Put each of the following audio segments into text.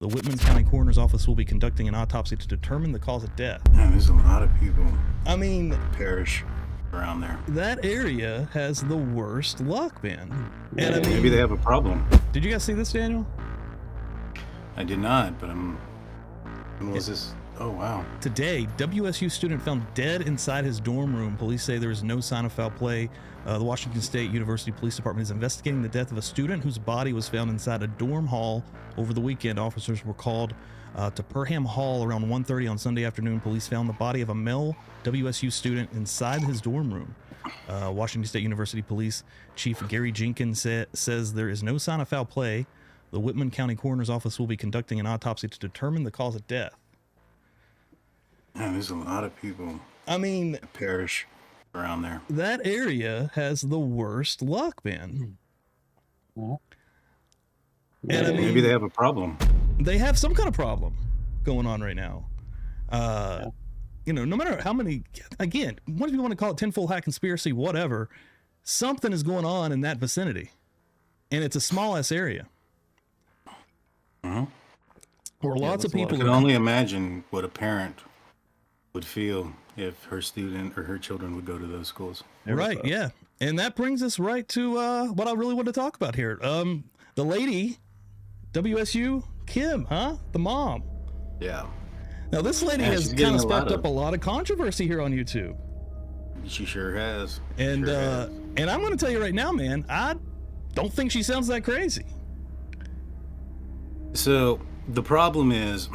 The Whitman County Coroner's Office will be conducting an autopsy to determine the cause of death. Man, there's a lot of people I mean, perish around there. that area has the worst luck, man. And I mean, Maybe they have a problem. did you guys see this, Daniel? I did not, but when was this? Oh, wow. Today, WSU student found dead inside his dorm room. Police say there is no sign of foul play. The Washington State University Police Department is investigating the death of a student whose body was found inside a dorm hall over the weekend. Officers were called to Perham Hall around 1:30 on Sunday afternoon. Police found the body of a male WSU student inside his dorm room. Washington State University Police Chief Gary Jenkins says there is no sign of foul play. The Whitman County Coroner's Office will be conducting an autopsy to determine the cause of death. Man, there's a lot of people I mean, perish around there. that area has the worst luck, man. And I mean, Maybe they have a problem. they have some kind of problem going on right now. You know, no matter how many, again, what if you want to call it tinfoil hat conspiracy, whatever, something is going on in that vicinity. And it's a small ass area. Where lots of I people can are, only imagine what a parent would feel if her student or her children would go to those schools. right, yeah. And that brings us right to what I really want to talk about here. The lady, WSU Kim, huh? The mom. Yeah, Now, this lady Yeah, has she's kind getting of a lot sparked of- up a lot of controversy here on YouTube. she sure has. And Sure has. and I'm going to tell you right now, man, I don't think she sounds that crazy. So the problem is,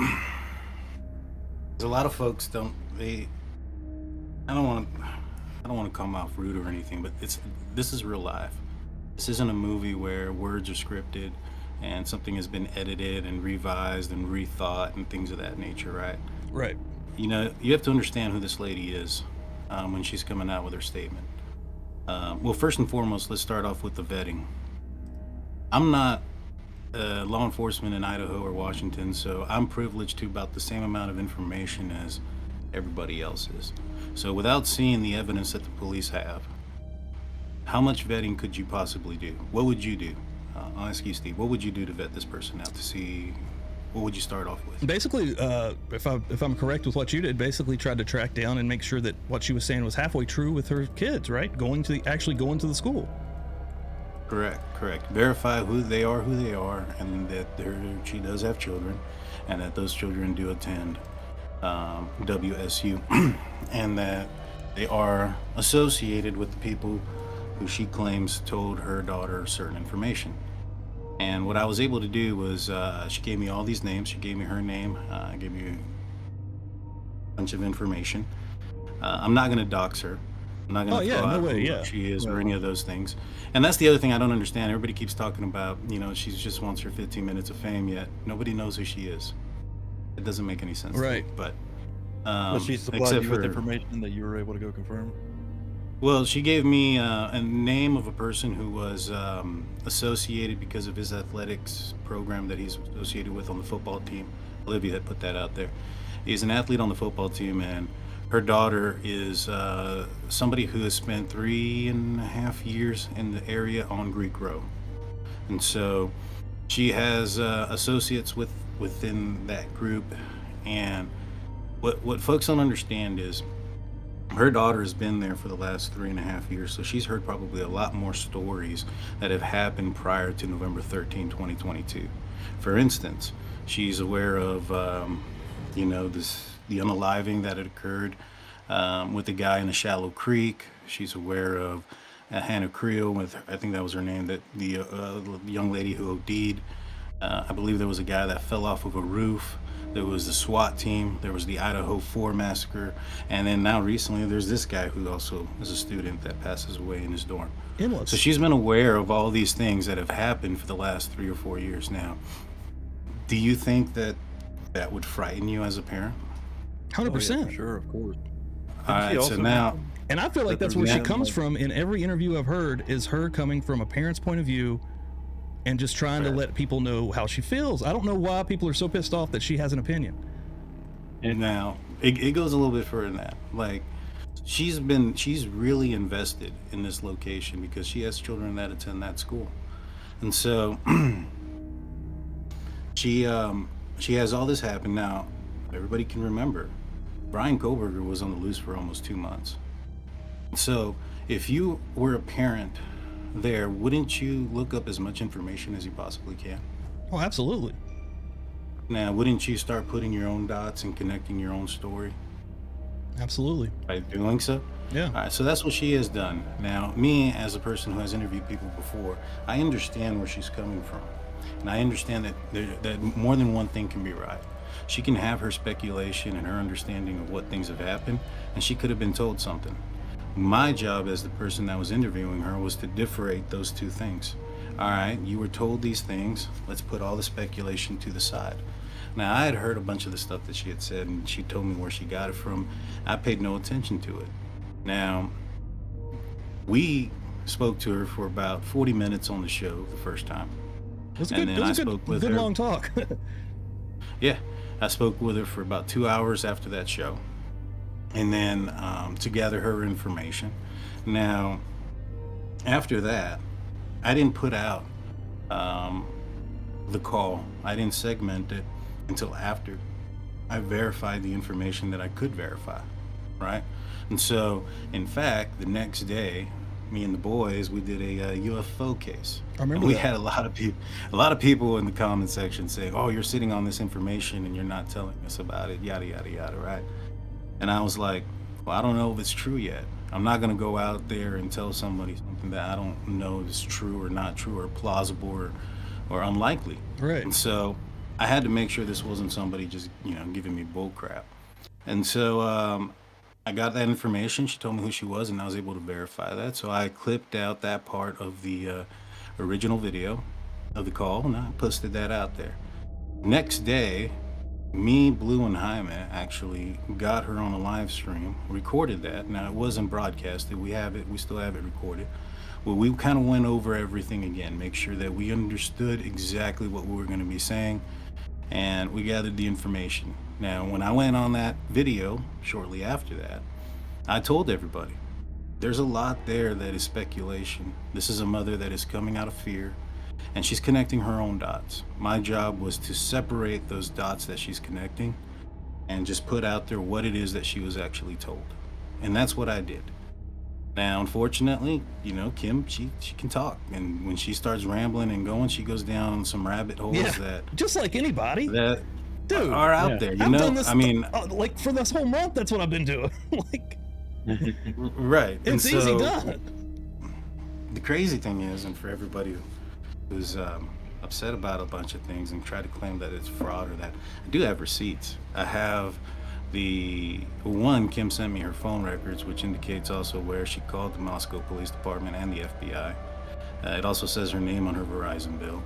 a lot of folks don't. I don't want to come off rude or anything, but this is real life. This isn't a movie where words are scripted and something has been edited and revised and rethought and things of that nature, right? Right. You know, you have to understand who this lady is when she's coming out with her statement. Well, first and foremost, let's start off with the vetting. I'm not law enforcement in Idaho or Washington, so I'm privileged to about the same amount of information as everybody else is. So without seeing the evidence that the police have, how much vetting could you possibly do? What would you do? I'll ask you, Steve, what would you do to vet this person out to see, what would you start off with? Basically, if I'm correct with what you did, basically tried to track down and make sure that what she was saying was halfway true with her kids, right? Actually going to the school. Correct. Verify who they are, and that she does have children, and that those children do attend WSU, and that they are associated with the people who she claims told her daughter certain information. And what I was able to do was, she gave me all these names. She gave me her name. Gave me a bunch of information. I'm not going to dox her. I'm not going to throw out who she is or any of those things. And that's the other thing I don't understand. Everybody keeps talking about, she just wants her 15 minutes of fame, yet nobody knows who she is. It doesn't make any sense. Right. To me, but But she supplied you with information that you were able to go confirm? well, she gave me a name of a person who was associated because of his athletics program that he's associated with on the football team. Olivia had put that out there. He's an athlete on the football team, and her daughter is somebody who has spent 3.5 years in the area on Greek Row. And so she has associates within that group. And what folks don't understand is her daughter has been there for the last 3.5 years, so she's heard probably a lot more stories that have happened prior to November 13, 2022. For instance, she's aware of, the unaliving that had occurred with the guy in the Shallow Creek. She's aware of Hannah Creel, with, I think that was her name, that the young lady who OD'd. I believe there was a guy that fell off of a roof. There was the SWAT team. There was the Idaho 4 massacre. And then now recently, there's this guy who also is a student that passes away in his dorm. Endless. So she's been aware of all these things that have happened for the last 3 or 4 years now. Do you think that would frighten you as a parent? 100%. Oh, yeah, for sure, of course. All right, so now, And I feel like that's where she comes from in every interview I've heard, is her coming from a parent's point of view and just trying to let people know how she feels. I don't know why people are so pissed off that she has an opinion. and now it goes a little bit further than that. Like, she's really invested in this location because she has children that attend that school. And so she she has all this happen. Now, everybody can remember, Brian Koberger was on the loose for almost 2 months. So if you were a parent there, wouldn't you look up as much information as you possibly can? Oh, absolutely. Now, wouldn't you start putting your own dots and connecting your own story Absolutely. by doing so? Yeah. All right, so that's what she has done. Now, me as a person who has interviewed people before, I understand where she's coming from. And I understand that more than one thing can be right. She can have her speculation and her understanding of what things have happened, and she could have been told something. My job as the person that was interviewing her was to differentiate those two things. All right, you were told these things. Let's put all the speculation to the side. Now, I had heard a bunch of the stuff that she had said, and she told me where she got it from. I paid no attention to it. Now, we spoke to her for about 40 minutes on the show the first time. It was a And good, then it I was a spoke with good her. long talk. Yeah, I spoke with her for about 2 hours after that show, and then to gather her information. Now, after that, I didn't put out the call. I didn't segment it until after I verified the information that I could verify, right? And so, in fact, the next day, me and the boys, we did a UFO case. I remember And we that. had a lot of people in the comment section saying, "Oh, you're sitting on this information and you're not telling us about it, yada yada yada," right? And I was like, "Well, I don't know if it's true yet. I'm not gonna go out there and tell somebody something that I don't know is true or not true or plausible or unlikely." Right. And so I had to make sure this wasn't somebody just giving me bull crap. And so I got that information. She told me who she was, and I was able to verify that. So I clipped out that part of the original video of the call, and I posted that out there. Next day, me, Blue, and Jaime actually got her on a live stream, recorded that. Now, it wasn't broadcasted. We have it. We still have it recorded. Well, we kind of went over everything again, make sure that we understood exactly what we were going to be saying, and we gathered the information. Now, when I went on that video shortly after that, I told everybody, there's a lot there that is speculation. This is a mother that is coming out of fear, and she's connecting her own dots. My job was to separate those dots that she's connecting and just put out there what it is that she was actually told. And that's what I did. Now, unfortunately, Kim, she can talk. And when she starts rambling and going, she goes down some rabbit holes Yeah. Just like anybody. that Dude, are out there. I've done this. I mean, like for this whole month, that's what I've been doing. Like, right. And it's easy so done. the crazy thing is, and for everybody who's upset about a bunch of things and try to claim that it's fraud or that, I do have receipts. I have Kim sent me her phone records, which indicates also where she called the Moscow Police Department and the FBI. It also says her name on her Verizon bill.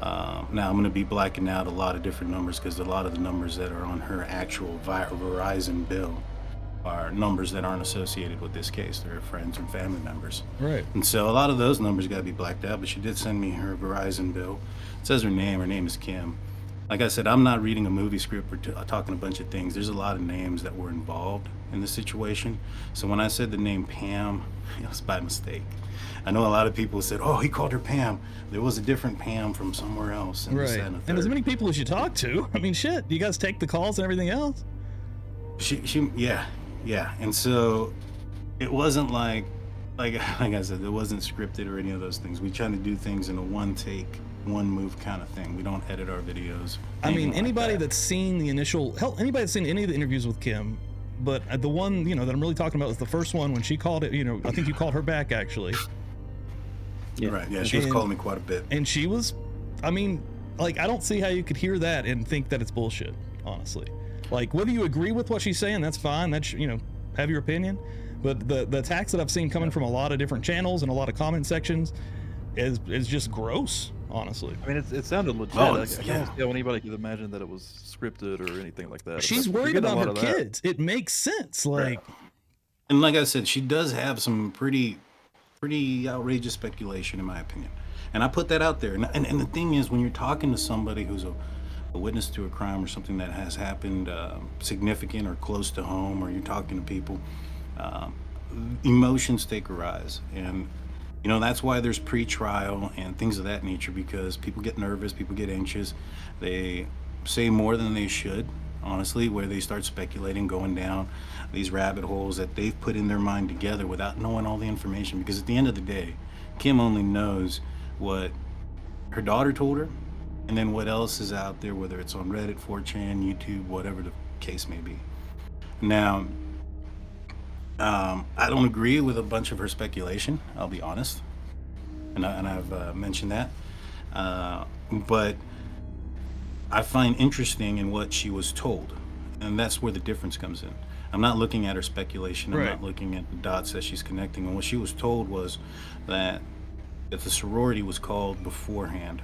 Now I'm going to be blacking out a lot of different numbers because a lot of the numbers that are on her actual Verizon bill are numbers that aren't associated with this case. They're friends and family members. Right. And so a lot of those numbers got to be blacked out, but she did send me her Verizon bill. It says her name. Her name is Kim. Like I said, I'm not reading a movie script or talking a bunch of things. There's a lot of names that were involved in this situation. So when I said the name Pam, it was by mistake. I know a lot of people said, "Oh, he called her Pam." There was a different Pam from somewhere else. And this, Right. that, and the And as third. many people as you talk to, I mean, shit, you guys take the calls and everything else? Yeah. And so it wasn't like I said, it wasn't scripted or any of those things. We try to do things in a one take, one move kind of thing. We don't edit our videos. I mean, anything like anybody that. that's seen the initial, hell, anybody that's seen any of the interviews with Kim, but the one, that I'm really talking about was the first one when she called it, I think you called her back actually. Yeah. Right, yeah, she was And- calling me quite a bit. And she was, I mean, like, I don't see how you could hear that and think that it's bullshit, honestly. Like, whether you agree with what she's saying, that's fine. That's, have your opinion. But the attacks that I've seen coming from a lot of different channels and a lot of comment sections is just gross, honestly. I mean, it sounded legit. Oh, I it's- can't yeah. see how anybody could imagine that it was scripted or anything like that. She's But you're worried getting a about lot her of that. kids. It makes sense. Like, And like I said, she does have some pretty outrageous speculation, in my opinion. And I put that out there. And the thing is, when you're talking to somebody who's a witness to a crime or something that has happened significant or close to home, or you're talking to people, emotions take a rise. And, that's why there's pre-trial and things of that nature, because people get nervous, people get anxious. They say more than they should, honestly, where they start speculating, going down these rabbit holes that they've put in their mind together without knowing all the information. Because at the end of the day, Kim only knows what her daughter told her, and then what else is out there, whether it's on Reddit, 4chan, YouTube, whatever the case may be. Now, I don't agree with a bunch of her speculation, I'll be honest, and I've mentioned that, but I find interesting in what she was told, and that's where the difference comes in. I'm not looking at her speculation. I'm not looking at the dots that she's connecting. And what she was told was that the sorority was called beforehand.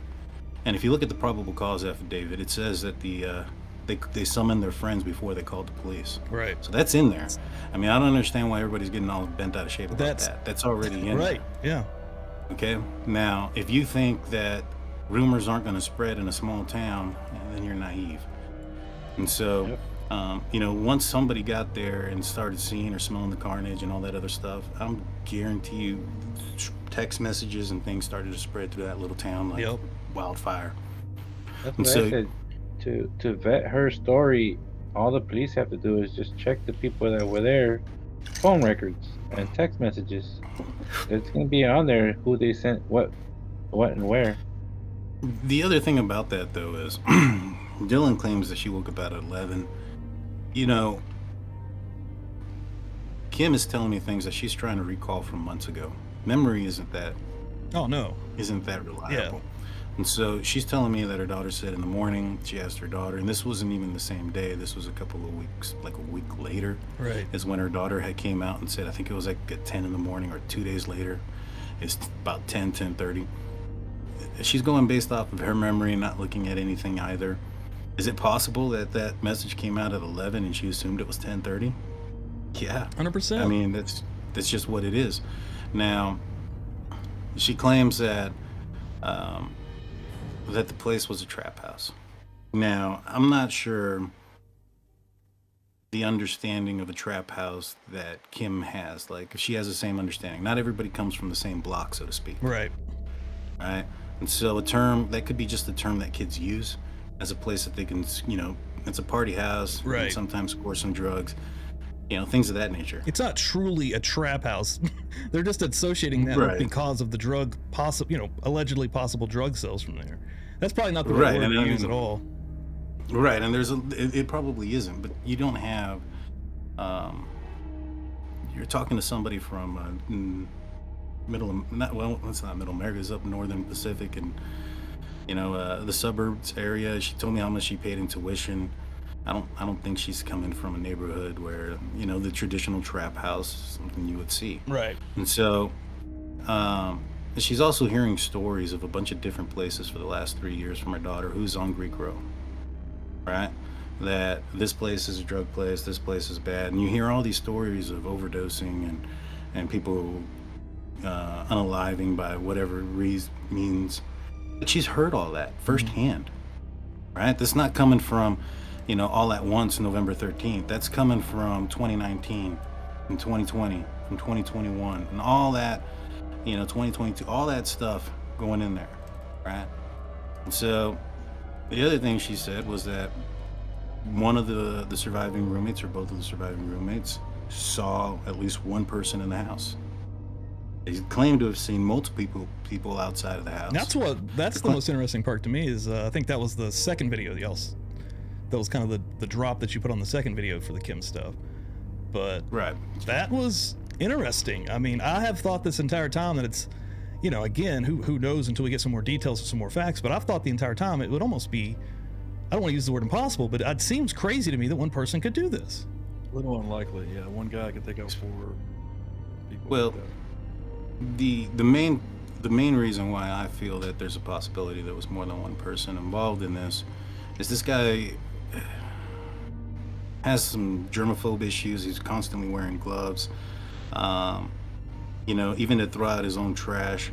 And if you look at the probable cause affidavit, it says that they summoned their friends before they called the police. Right. So that's in there. I mean, I don't understand why everybody's getting all bent out of shape about that. That's already in there. Yeah. Okay. Now, if you think that rumors aren't going to spread in a small town, then you're naive. And so, once somebody got there and started seeing or smelling the carnage and all that other stuff, I'm guarantee you text messages and things started to spread through that little town like wildfire. That's what I said. To vet her story, all the police have to do is just check the people that were there, phone records and text messages. It's going to be on there who they sent what and where. The other thing about that, though, is Dylan claims that she woke up at 11. Kim is telling me things that she's trying to recall from months ago. Memory isn't that reliable. Yeah. And so she's telling me that her daughter said in the morning, she asked her daughter, and this wasn't even the same day, this was a couple of weeks, like a week later, is when her daughter had came out and said, I think it was like at 10 in the morning or 2 days later, it's about 10:30. She's going based off of her memory, not looking at anything either. Is it possible that that message came out at 11 and she assumed it was 10:30? Yeah. 100%. I mean, that's just what it is. Now, she claims that that the place was a trap house. Now, I'm not sure the understanding of a trap house that Kim has. Like, if she has the same understanding. Not everybody comes from the same block, so to speak. Right. Right? And so a term, that could be just a term that kids use as a place that they can, it's a party house. Right. And sometimes score some drugs. Things of that nature. It's not truly a trap house. They're just associating that because of the drug, allegedly possible drug sales from there. That's probably not the right word to use at all. Right, and it probably isn't, but you don't have, you're talking to somebody from it's not Middle America, it's up Northern Pacific, and, the suburbs area. She told me how much she paid in tuition. I don't think she's coming from a neighborhood where, the traditional trap house is something you would see. Right. And so, she's also hearing stories of a bunch of different places for the last 3 years from her daughter who's on Greek Row, right? That this place is a drug place, this place is bad. And you hear all these stories of overdosing and people unaliving by whatever means. But she's heard all that firsthand, right? That's not coming from, all at once November 13th. That's coming from 2019 and 2020 and 2021 and all that, 2022, all that stuff going in there, right? And so the other thing she said was that one of the surviving roommates, or both of the surviving roommates, saw at least one person in the house. They claim to have seen multiple people outside of the house. That's the most interesting part to me is I think that was the second video that was kind of the drop that you put on the second video for the Kim stuff. But that was interesting. I mean, I have thought this entire time that it's, again, who knows until we get some more details and some more facts, but I've thought the entire time it would almost be, I don't want to use the word impossible, but it seems crazy to me that one person could do this. A little unlikely, yeah. One guy could take out 4 people. Well, like that. the main reason why I feel that there's a possibility there was more than one person involved in this is this guy has some germaphobe issues. He's constantly wearing gloves. Even to throw out his own trash.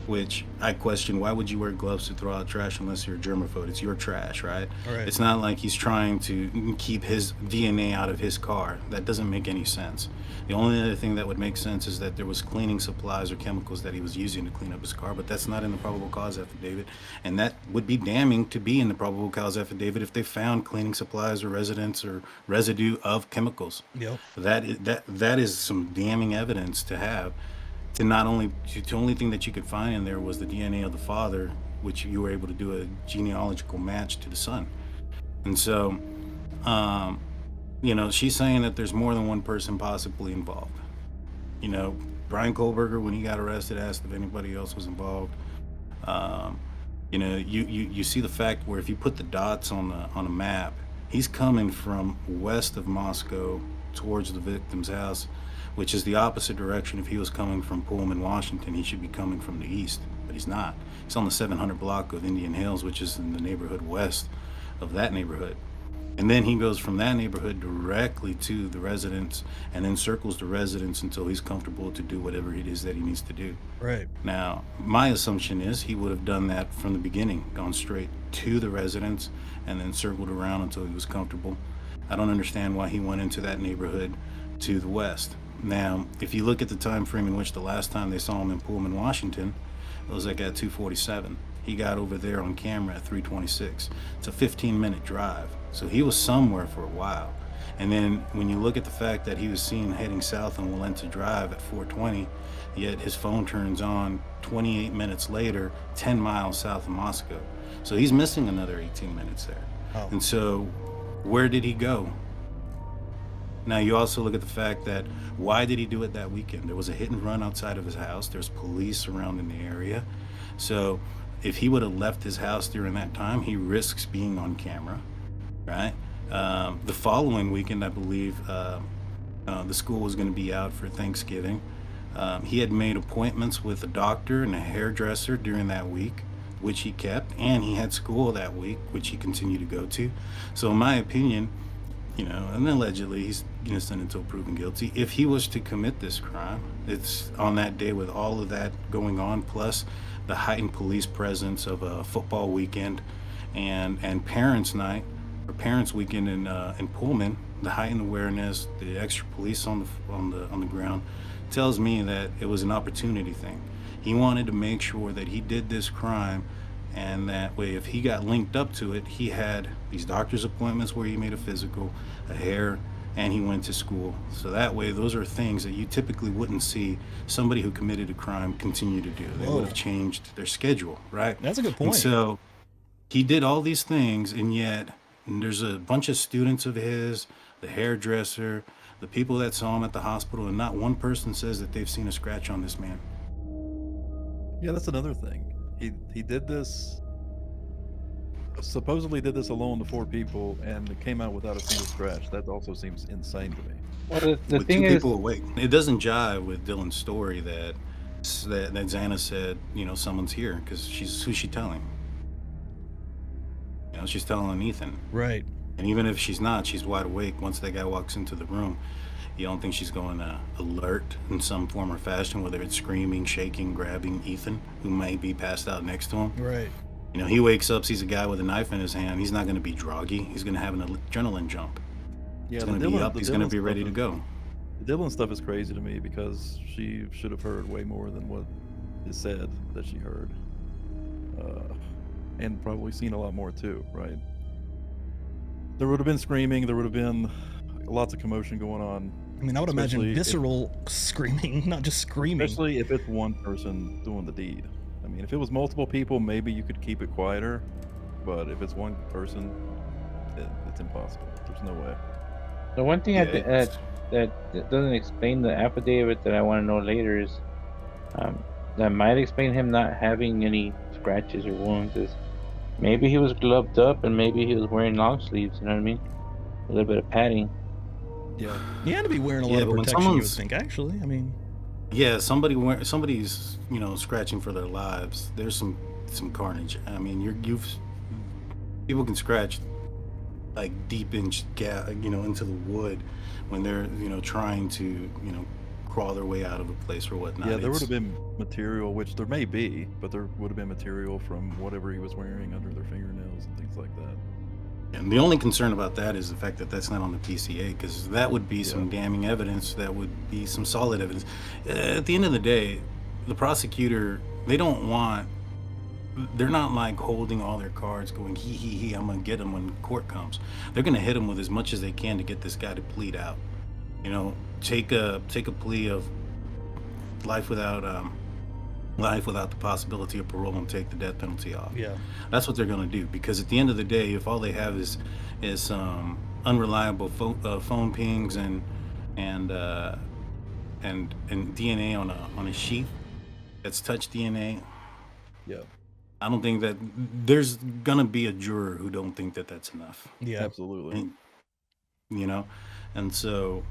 which I question. Why would you wear gloves to throw out trash unless you're a germaphobe? It's your trash, right? All right. It's not like he's trying to keep his DNA out of his car. That doesn't make any sense. The only other thing that would make sense is that there was cleaning supplies or chemicals that he was using to clean up his car, but that's not in the probable cause affidavit, and that would be damning to be in the probable cause affidavit if they found cleaning supplies or residence or residue of chemicals. Yep. That is some damning evidence to have. To not only the only thing that you could find in there was the DNA of the father, which you were able to do a genealogical match to the son. And so, she's saying that there's more than one person possibly involved. Brian Kohlberger, when he got arrested, asked if anybody else was involved. You see the fact where if you put the dots on a map, he's coming from west of Moscow towards the victim's house, which is the opposite direction. If he was coming from Pullman, Washington, he should be coming from the east, but he's not. He's on the 700 block of Indian Hills, which is in the neighborhood west of that neighborhood. And then he goes from that neighborhood directly to the residence and then circles the residence until he's comfortable to do whatever it is that he needs to do. Right. Now, my assumption is he would have done that from the beginning, gone straight to the residence and then circled around until he was comfortable. I don't understand why he went into that neighborhood to the west. Now, if you look at the time frame in which the last time they saw him in Pullman, Washington, it was like at 2:47. He got over there on camera at 3:26. It's a 15-minute drive. So he was somewhere for a while. And then when you look at the fact that he was seen heading south on Walenta Drive at 4:20, yet his phone turns on 28 minutes later, 10 miles south of Moscow. So he's missing another 18 minutes there. Oh. And so where did he go? Now, you also look at the fact that why did he do it that weekend? There was a hit and run outside of his house. There's police surrounding the area. So if he would have left his house during that time, he risks being on camera, right? The following weekend, I believe, the school was going to be out for Thanksgiving. He had made appointments with a doctor and a hairdresser during that week, which he kept, and he had school that week, which he continued to go to. So in my opinion, and allegedly he's innocent until proven guilty. If he was to commit this crime, it's on that day with all of that going on, plus the heightened police presence of a football weekend and parents' night or parents' weekend in Pullman, the heightened awareness, the extra police on the ground, tells me that it was an opportunity thing. He wanted to make sure that he did this crime, and that way if he got linked up to it, he had these doctor's appointments where he made a physical, a hair, and he went to school. So that way those are things that you typically wouldn't see somebody who committed a crime continue to do. They would have changed their schedule, right? That's a good point. And so he did all these things, and yet there's a bunch of students of his, the hairdresser, the people that saw him at the hospital, and not one person says that they've seen a scratch on this man. Yeah, that's another thing. He did this, supposedly did this alone to 4 people, and it came out without a single scratch. That also seems insane to me. Well, the With thing 2 is, people awake, it doesn't jive with Dylan's story that Xana said, someone's here, because who's she telling? She's telling Ethan. Right. And even if she's not, she's wide awake. Once that guy walks into the room, you don't think she's going to alert in some form or fashion, whether it's screaming, shaking, grabbing Ethan, who might be passed out next to him. Right. He wakes up, sees a guy with a knife in his hand. He's not going to be groggy. He's going to have an adrenaline jump. Yeah, He's going to be up. He's going to be ready to go. The Dylan stuff is crazy to me because she should have heard way more than what is said that she heard. And probably seen a lot more too, right? There would have been screaming. There would have been lots of commotion going on. I mean, I would imagine visceral screaming, not just screaming. Especially if it's one person doing the deed. I mean, if it was multiple people, maybe you could keep it quieter. But if it's one person, it's impossible. There's no way. the one thing that doesn't explain the affidavit that I want to know later is that might explain him not having any scratches or wounds is maybe he was gloved up and maybe he was wearing long sleeves, you know what I mean? A little bit of padding. Yeah. He had to be wearing a lot of but when protection, you would someone's- think, actually. I mean, Yeah, somebody's scratching for their lives. There's some carnage. I mean, people can scratch like deep into the wood when they're trying to crawl their way out of a place or whatnot. Yeah, there would have been material, which there may be, but there would have been material from whatever he was wearing under their fingernails and things like that. And the only concern about that is the fact that that's not on the PCA, because that would be some damning evidence. That would be some solid evidence. At the end of the day, the prosecutor, they're not like holding all their cards going, he, I'm going to get him when court comes. They're going to hit him with as much as they can to get this guy to plead out. You know, take a plea of life without the possibility of parole and take the death penalty off. Yeah, that's what they're going to do, because at the end of the day, if all they have is unreliable phone pings and DNA on a sheath that's touch DNA, Yeah, I don't think that there's going to be a juror who don't think that that's enough. yeah, absolutely. You know, and so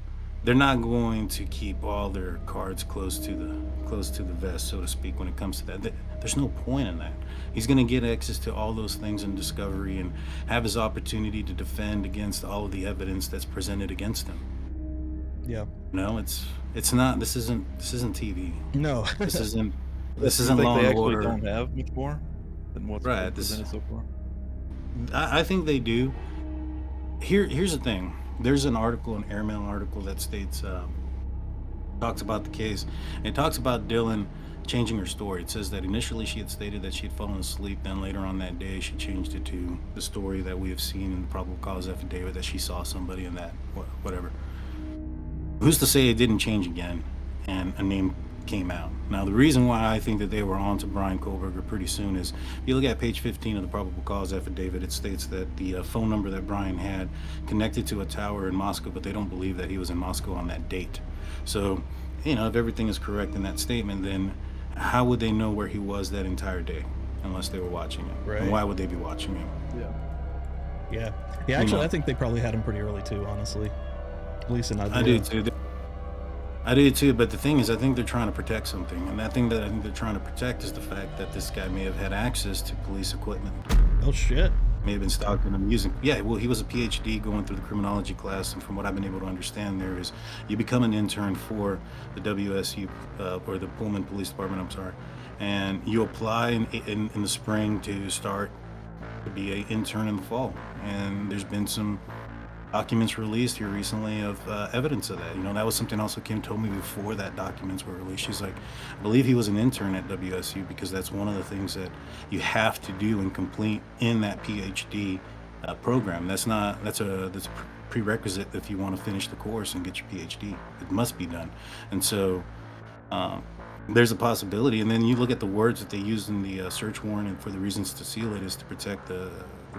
they're not going to keep all their cards close to the vest, so to speak, when it comes to that. There's no point in that. He's going to get access to all those things in discovery and have his opportunity to defend against all of the evidence that's presented against him. yeah. No, it's not. This isn't TV. No, This isn't You think Law they and actually Order. don't have much more than what's Right, been presented so far? I think they do. Here's the thing. There's an article, an airmail article that states, talks about the case. And it talks about Dylan changing her story. It says that initially she had stated that she had fallen asleep. Then later on that day, she changed it to the story that we have seen in the probable cause affidavit, that she saw somebody in that, whatever. Who's to say it didn't change again and a name came out? Now, the reason why I think that they were on to Brian Kohlberger pretty soon is, if you look at page 15 of the probable cause affidavit, it states that the phone number that Brian had connected to a tower in Moscow, but they don't believe that he was in Moscow on that date. So, you know, if everything is correct in that statement, then how would they know where he was that entire day unless they were watching him? Right. And why would they be watching him? Yeah. yeah. Actually, know. I think they probably had him pretty early too. Honestly, at least in I do too. I do too, but the thing is, I think they're trying to protect something, and that thing that I think they're trying to protect is the fact that this guy may have had access to police equipment. Oh shit. May have been stalking him using. Yeah, well, he was a PhD going through the criminology class, and from what I've been able to understand, there is, you become an intern for the WSU or the Pullman Police Department. I'm sorry, and you apply in the spring to start to be an intern in the fall. And there's been some documents released here recently of evidence of that. You know, that was something also Kim told me before that documents were released. She's like, I believe he was an intern at WSU, because that's one of the things that you have to do and complete in that PhD program. That's a prerequisite if you want to finish the course and get your PhD. It must be done. And so there's a possibility. And then you look at the words that they used in the search warrant, and for the reasons to seal it is to protect the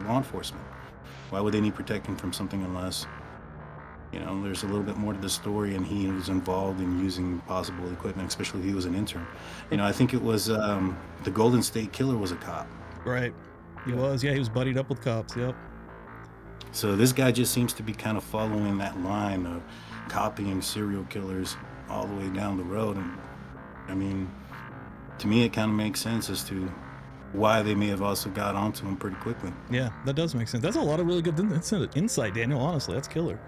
law enforcement. Why would they need protecting from something unless, you know, there's a little bit more to the story and he was involved in using possible equipment, especially if he was an intern. You know, I think it was the Golden State Killer was a cop. Right. He was. Yeah, he was buddied up with cops. Yep. So this guy just seems to be kind of following that line of copying serial killers all the way down the road. And I mean, to me, it kind of makes sense as to why they may have also got onto him pretty quickly. Yeah, that does make sense. That's a lot of really good insight, Daniel. Honestly, that's killer.